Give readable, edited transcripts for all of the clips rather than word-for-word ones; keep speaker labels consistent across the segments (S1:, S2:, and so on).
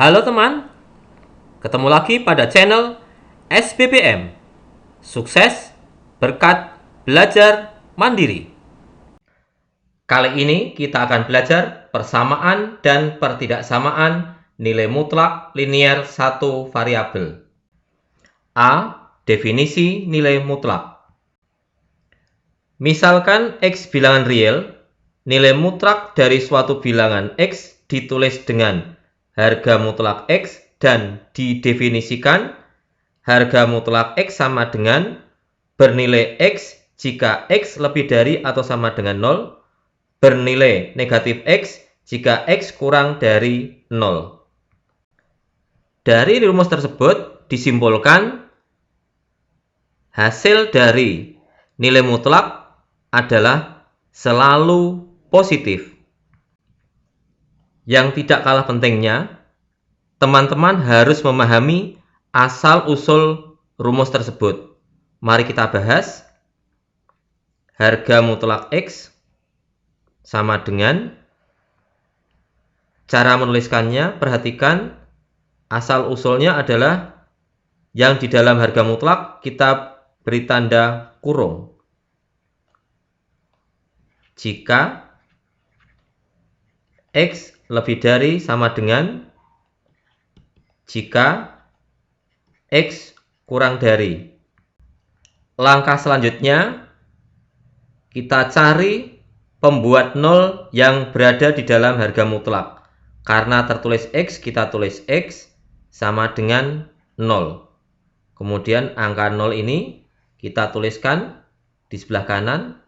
S1: Halo teman, ketemu lagi pada channel SBBM. Sukses berkat belajar mandiri. Kali ini kita akan belajar persamaan dan pertidaksamaan nilai mutlak linier satu variabel. A. Definisi nilai mutlak. Misalkan X bilangan real, nilai mutlak dari suatu bilangan X ditulis dengan harga mutlak X dan didefinisikan harga mutlak X sama dengan bernilai X jika X lebih dari atau sama dengan 0, bernilai negatif X jika X kurang dari 0. Dari rumus tersebut disimpulkan hasil dari nilai mutlak adalah selalu positif. Yang tidak kalah pentingnya, teman-teman harus memahami asal-usul rumus tersebut. Mari kita bahas. Harga mutlak X sama dengan, cara menuliskannya, perhatikan asal-usulnya adalah yang di dalam harga mutlak kita beri tanda kurung. Jika X lebih dari sama dengan, jika X kurang dari. Langkah selanjutnya, kita cari pembuat 0 yang berada di dalam harga mutlak. Karena tertulis X, kita tulis X sama dengan 0. Kemudian angka 0 ini kita tuliskan di sebelah kanan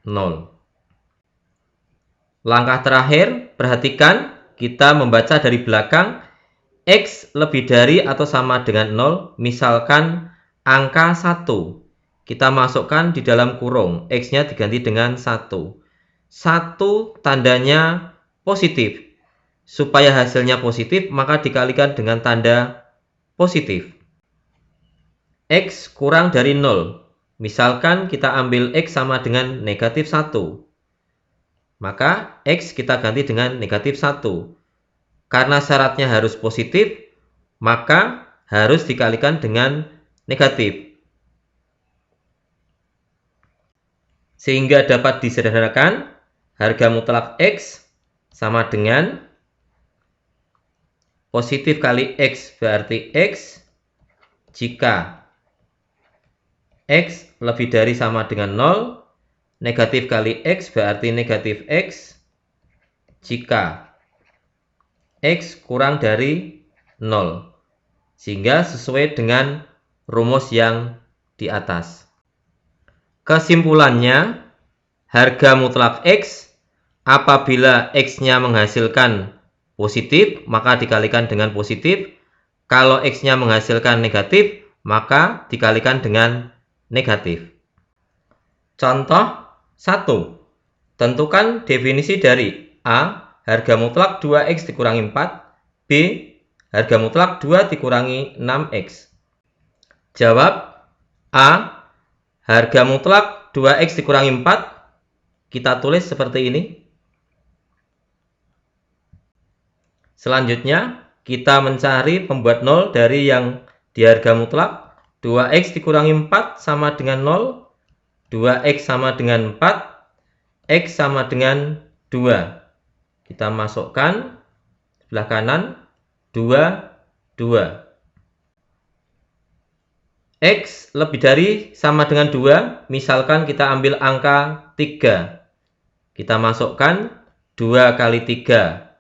S1: 0. Langkah terakhir, perhatikan kita membaca dari belakang. X lebih dari atau sama dengan 0, misalkan angka 1. Kita masukkan di dalam kurung, X-nya diganti dengan 1. 1 tandanya positif. Supaya hasilnya positif, maka dikalikan dengan tanda positif. X kurang dari 0. Misalkan kita ambil X sama dengan negatif 1. Maka X kita ganti dengan negatif 1. Karena syaratnya harus positif, maka harus dikalikan dengan negatif. Sehingga dapat disederhanakan, harga mutlak X sama dengan positif kali X berarti X jika X lebih dari sama dengan 0, negatif kali X berarti negatif X jika X kurang dari 0. Sehingga sesuai dengan rumus yang di atas. Kesimpulannya, harga mutlak X apabila X-nya menghasilkan positif, maka dikalikan dengan positif. Kalau X-nya menghasilkan negatif, maka dikalikan dengan negatif. Contoh 1. Tentukan definisi dari A. Harga mutlak 2X dikurangi 4. B. Harga mutlak 2 dikurangi 6X. Jawab. A. Harga mutlak 2X dikurangi 4. Kita tulis seperti ini. Selanjutnya, kita mencari pembuat 0 dari yang di harga mutlak. 2X dikurangi 4 sama dengan 0. 2X sama dengan 4. X sama dengan 2. Kita masukkan sebelah kanan 2, 2. X lebih dari sama dengan 2, misalkan kita ambil angka 3. Kita masukkan 2 kali 3.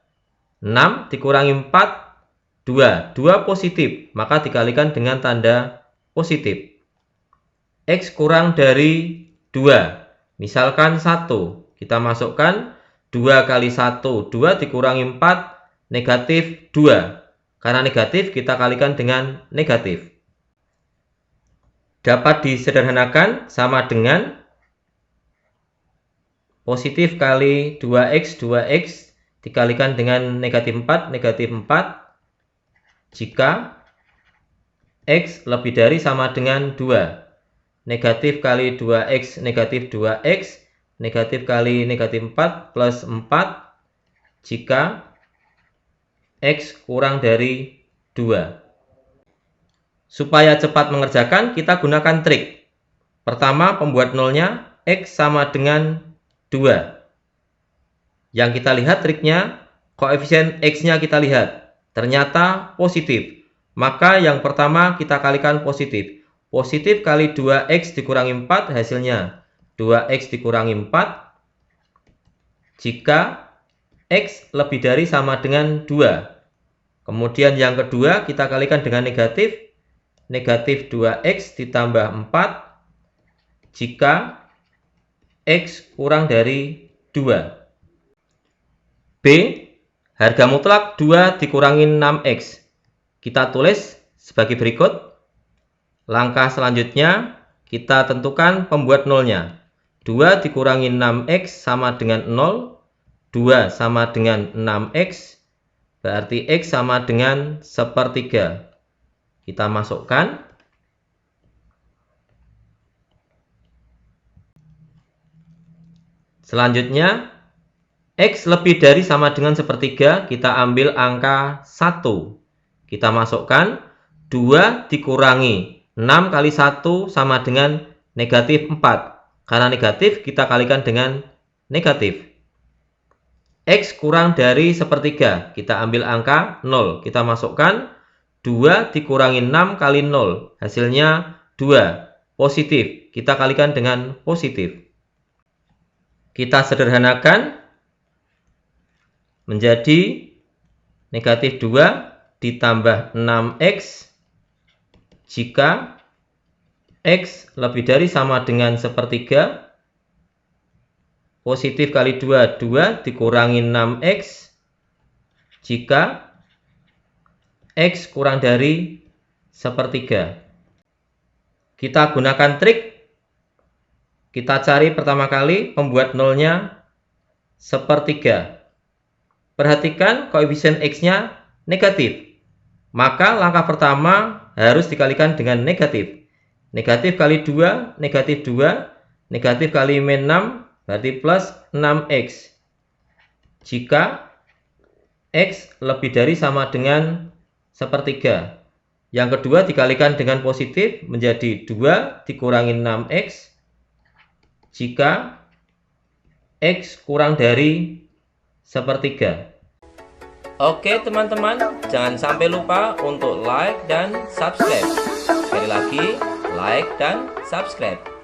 S1: 6 dikurangi 4, 2. 2 positif, maka dikalikan dengan tanda positif. X kurang dari 2, misalkan 1. Kita masukkan 2 kali 1, 2 dikurangi 4, negatif 2. Karena negatif, kita kalikan dengan negatif. Dapat disederhanakan sama dengan positif kali 2X, 2X dikalikan dengan negatif 4, negatif 4. Jika X lebih dari sama dengan 2. Negatif kali 2X, negatif 2X. Negatif kali negatif 4 plus 4 jika X kurang dari 2. Supaya cepat mengerjakan, kita gunakan trik. Pertama, pembuat nolnya X sama dengan 2. Yang kita lihat triknya, koefisien X-nya kita lihat. Ternyata positif. Maka yang pertama kita kalikan positif. Positif kali 2X dikurangi 4 hasilnya 2X dikurangi 4 jika X lebih dari sama dengan 2. Kemudian yang kedua kita kalikan dengan negatif. Negatif 2X ditambah 4 jika X kurang dari 2. B. Harga mutlak 2 dikurangi 6X. Kita tulis sebagai berikut. Langkah selanjutnya, kita tentukan pembuat nolnya. 2 dikurangi 6X sama dengan 0. 2 sama dengan 6X. Berarti X sama dengan 1/3. Kita masukkan. Selanjutnya, X lebih dari sama dengan 1/3, kita ambil angka 1. Kita masukkan 2 dikurangi 6 kali 1 sama dengan negatif 4. Karena negatif, kita kalikan dengan negatif. X kurang dari 1/3, kita ambil angka 0. Kita masukkan 2 dikurangi 6 kali 0. Hasilnya 2. Positif, kita kalikan dengan positif. Kita sederhanakan menjadi negatif 2 ditambah 6X jika X lebih dari sama dengan 1/3. Positif kali 2, 2 dikurangi 6X jika X kurang dari 1/3. Kita gunakan trik. Kita cari pertama kali pembuat nolnya 1/3. Perhatikan koefisien X-nya negatif. Maka langkah pertama harus dikalikan dengan negatif. Negatif kali 2, negatif 2. Negatif kali min 6, berarti plus 6X. Jika X lebih dari sama dengan 1/3. Yang kedua dikalikan dengan positif menjadi 2 dikurangi 6X. Jika X kurang dari 1/3. Oke teman-teman, jangan sampai lupa untuk like dan subscribe. Sekali lagi, like dan subscribe.